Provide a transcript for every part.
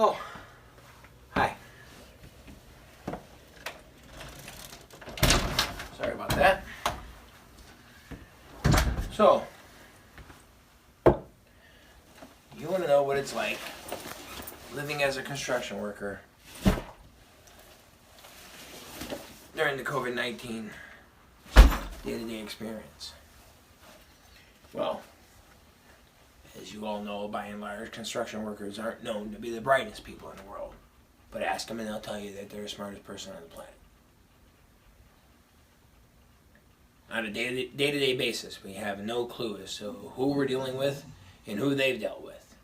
Oh, hi. Sorry about that. So, you want to know what it's like living as a construction worker during the COVID-19 day-to-day experience. Well, as you all know, by and large, construction workers aren't known to be the brightest people in the world. But ask them and they'll tell you that they're the smartest person on the planet. On a day-to-day basis, we have no clue as to who we're dealing with and who they've dealt with.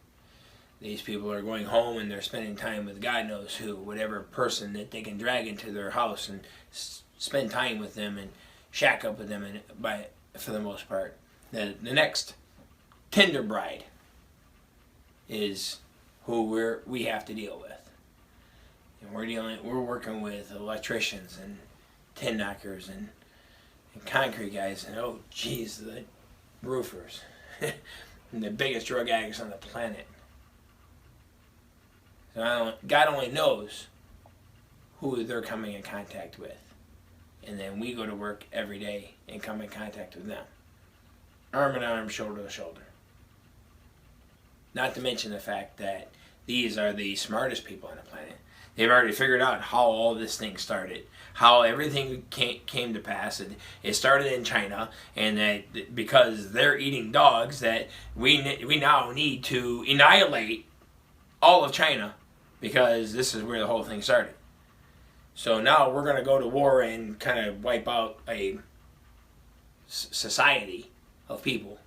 These people are going home and they're spending time with God knows who, whatever person that they can drag into their house and spend time with them and shack up with them, and for the most part. The next Tinder bride is who we have to deal with. And we're working with electricians and tin knockers and concrete guys and oh geez, the roofers. And the biggest drug addicts on the planet. So God only knows who they're coming in contact with. And then we go to work every day and come in contact with them. Arm in arm, shoulder to shoulder. Not to mention the fact that these are the smartest people on the planet. They've already figured out how all this thing started, how everything came to pass. It started in China, and that because they're eating dogs, that we now need to annihilate all of China, because this is where the whole thing started. So now we're going to go to war and kind of wipe out a society of people,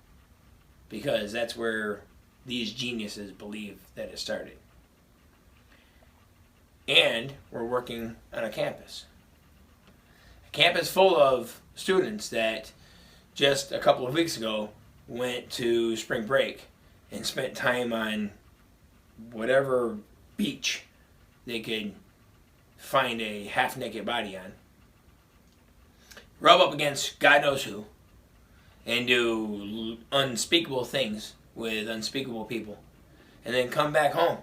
because that's where these geniuses believe that it started. And we're working on a campus full of students that just a couple of weeks ago went to spring break and spent time on whatever beach they could find a half-naked body on, rub up against God knows who, and do unspeakable things with unspeakable people, and then come back home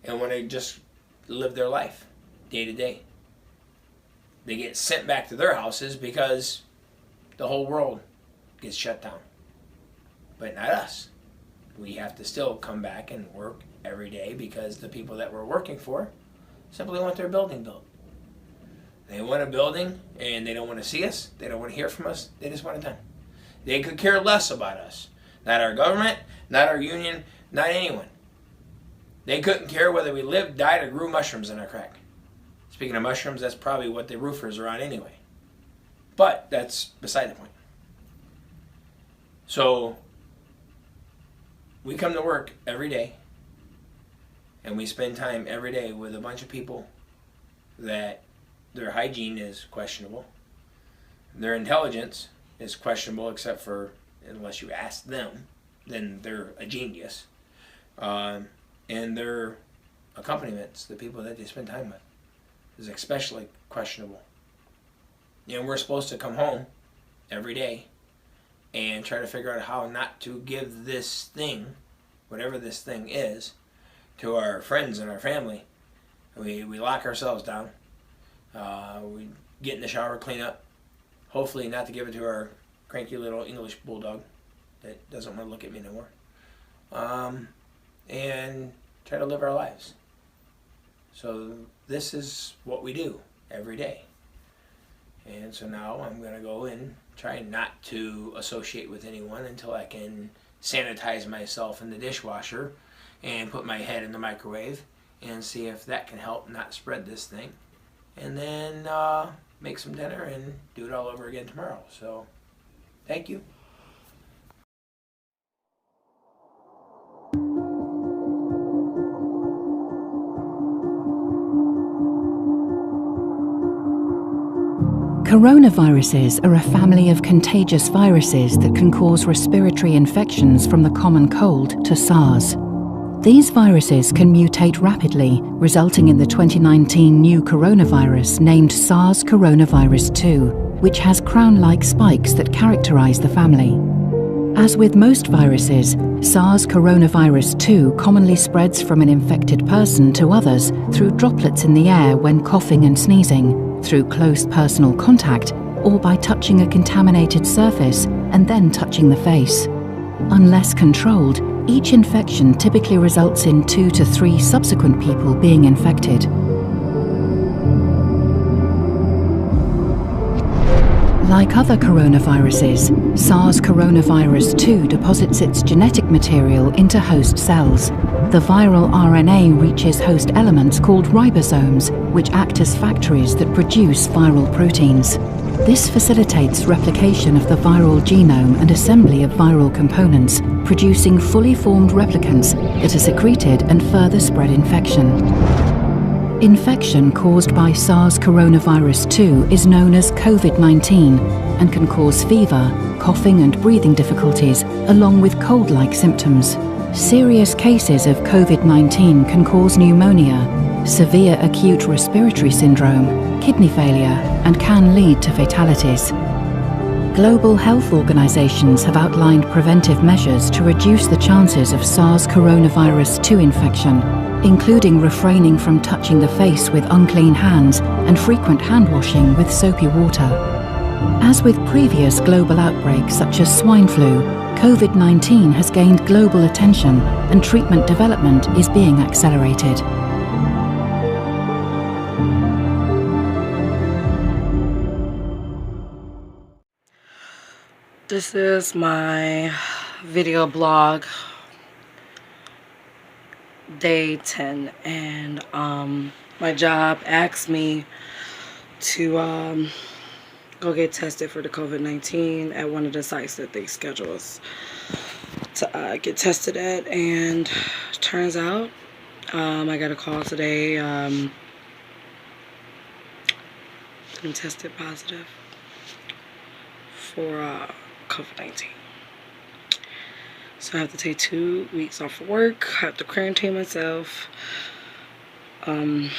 and want to just live their life day to day. They get sent back to their houses because the whole world gets shut down. But not us. We have to still come back and work every day because the people that we're working for simply want their building built. They want a building and they don't want to see us. They don't want to hear from us. They just want it done. They could care less about us. Not our government, not our union, not anyone. They couldn't care whether we lived, died, or grew mushrooms in our crack. Speaking of mushrooms, that's probably what the roofers are on anyway. But that's beside the point. So we come to work every day, and we spend time every day with a bunch of people that their hygiene is questionable. Their intelligence is questionable, except for unless you ask them, then they're a genius. And their accompaniments, the people that they spend time with, is especially questionable. And we're supposed to come home every day and try to figure out how not to give this thing, whatever this thing is, to our friends and our family. We lock ourselves down. We get in the shower, clean up. Hopefully not to give it to our cranky little English bulldog that doesn't want to look at me no more. And try to live our lives. So this is what we do every day. And so now I'm going to go and try not to associate with anyone until I can sanitize myself in the dishwasher and put my head in the microwave and see if that can help not spread this thing. And then make some dinner and do it all over again tomorrow. So thank you. Coronaviruses are a family of contagious viruses that can cause respiratory infections from the common cold to SARS. These viruses can mutate rapidly, resulting in the 2019 new coronavirus named SARS coronavirus 2, which has crown-like spikes that characterize the family. As with most viruses, SARS coronavirus 2 commonly spreads from an infected person to others through droplets in the air when coughing and sneezing, through close personal contact, or by touching a contaminated surface and then touching the face. Unless controlled, each infection typically results in 2 to 3 subsequent people being infected. Like other coronaviruses, SARS coronavirus 2 deposits its genetic material into host cells. The viral RNA reaches host elements called ribosomes, which act as factories that produce viral proteins. This facilitates replication of the viral genome and assembly of viral components, producing fully formed replicants that are secreted and further spread infection. Infection caused by SARS coronavirus 2 is known as COVID-19 and can cause fever, coughing and breathing difficulties, along with cold-like symptoms. Serious cases of COVID-19 can cause pneumonia, severe acute respiratory syndrome, kidney failure, and can lead to fatalities. Global health organizations have outlined preventive measures to reduce the chances of SARS coronavirus 2 infection, including refraining from touching the face with unclean hands and frequent hand washing with soapy water. As with previous global outbreaks such as swine flu, COVID-19 has gained global attention and treatment development is being accelerated. This is my video blog, day 10, and my job asked me to go get tested for the COVID-19 at one of the sites that they schedule us to get tested at, and turns out I got a call today. I'm tested positive for COVID-19. So I have to take 2 weeks off of work. I have to quarantine myself. I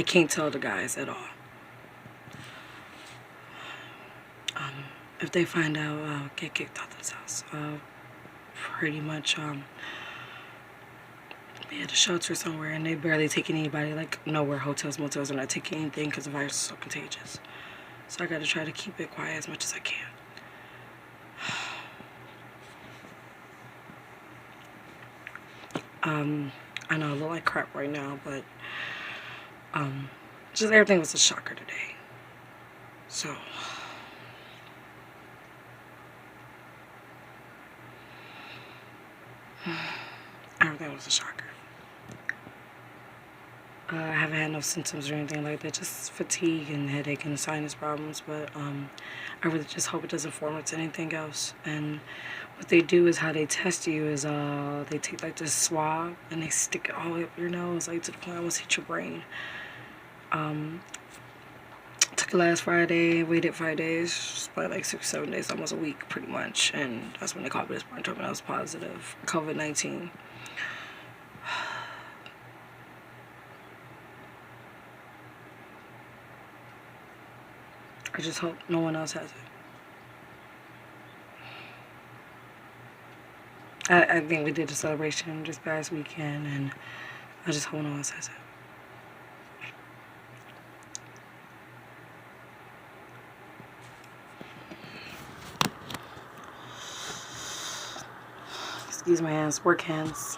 can't tell the guys at all. If they find out, I'll get kicked out of this house. I'll pretty much be at a shelter somewhere, and they barely take anybody, like nowhere. Hotels, motels are not taking anything because the virus is so contagious. So I gotta try to keep it quiet as much as I can. I know I look like crap right now, but just everything was a shocker today. So everything was a shocker. I haven't had no symptoms or anything like that, just fatigue and headache and sinus problems, but I really just hope it doesn't form into anything else. And what they do is, how they test you is they take like this swab and they stick it all the way up your nose, like to the point it almost hit your brain. Took it last Friday, waited 5 days, probably like 6 or 7 days, almost a week pretty much, and that's when they called me this morning and told me I was positive for COVID-19. I just hope no one else has it. I think we did a celebration this past weekend, and I just hope no one else has it. Excuse my hands, work hands.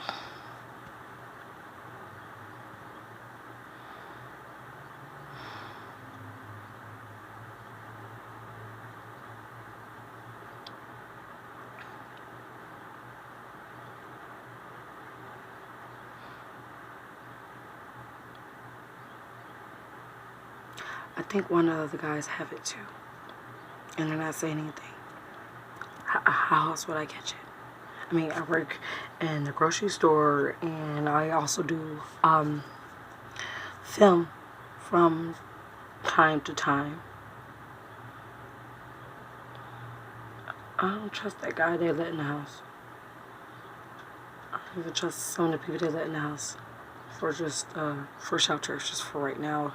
I think one of the guys have it too, and they're not saying anything. How else would I catch it? I mean, I work in the grocery store, and I also do film from time to time. I don't trust that guy they let in the house. I don't even trust some of the people they let in the house. for just for shelter, just for right now.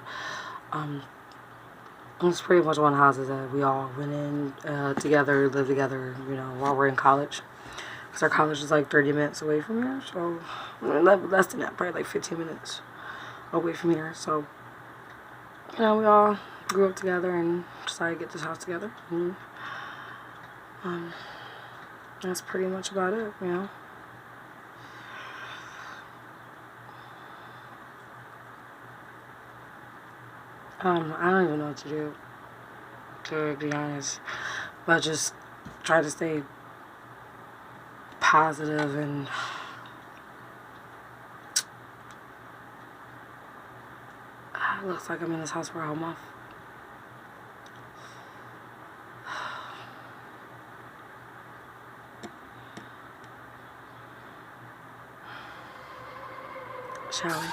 It's pretty much one of the houses that we all went in together, lived together, you know, while we're in college. Because our college is like 30 minutes away from here, so less than that, probably like 15 minutes away from here. So, you know, we all grew up together and decided to get this house together. And, that's pretty much about it, you know. I don't even know what to do, to be honest, but just try to stay positive and it looks like I'm in this house for a whole month. Shall we?